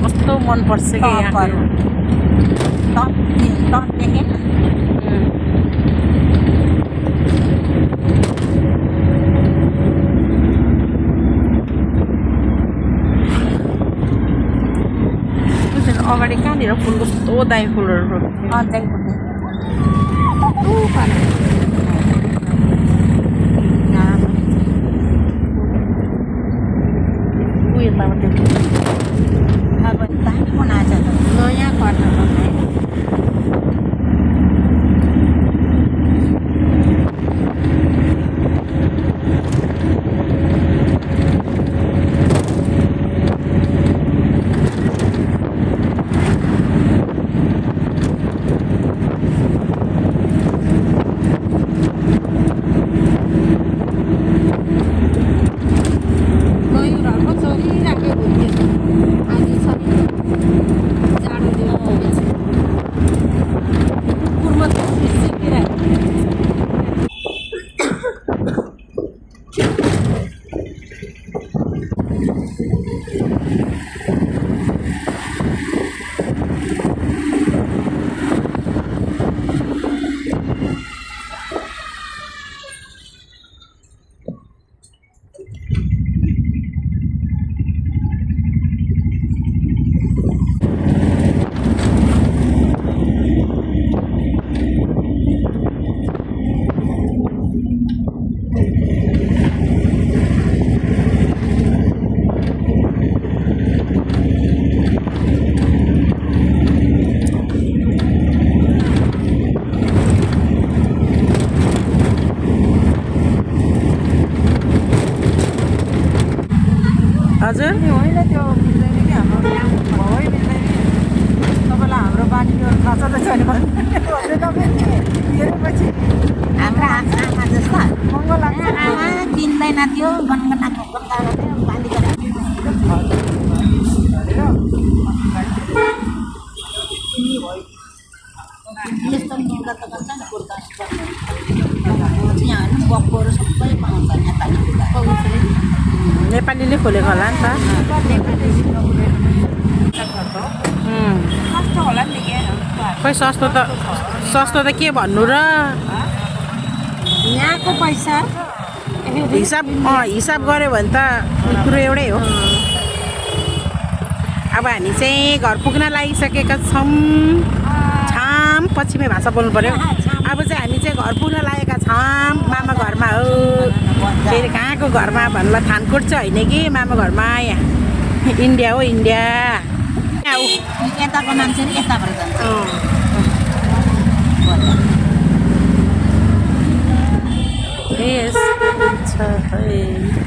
कस्तो मनपर्छ कि यहाँ अगाडि कहाँनिर फुल कस्तो दामी फुलहरू रोप्थ्यो नयाँ घरमा हजुर होइन त्यो मिल्दैन कि हाम्रो भवै मिल्दैन तपाईँलाई हाम्रो बानी थाहा छ त छैन हेरेपछि हाम्रो आमा जस्तो महँगो लाग्छ आमा किन्दैन त्यो गनगनाको बालीको यस्तो लुगा त भन्छ नि कुर्ता यहाँ बक्कोहरू सबै पाउँछ नेपाली नेपालीले खोलेको होला नि त सस्तो होला नि खै सस्तो त के भन्नु र यहाँको पैसा हिसाब गऱ्यो भने त कुरो एउटै हो अब हामी चाहिँ घर पुग्न लागिसकेका छौँ छाम पश्चिमे भाषा बोल्नु पर्यो अब चाहिँ हामी चाहिँ घर पुग्न लागेका छौँ मामा घरमा हो फेरि कहाँको घरमा भन्नुलाई थानकोट चाहिँ होइन कि मामा घरमा यहाँ इन्डिया हो इन्डिया यताको मान्छे नि यताबाट जान्छ यस छ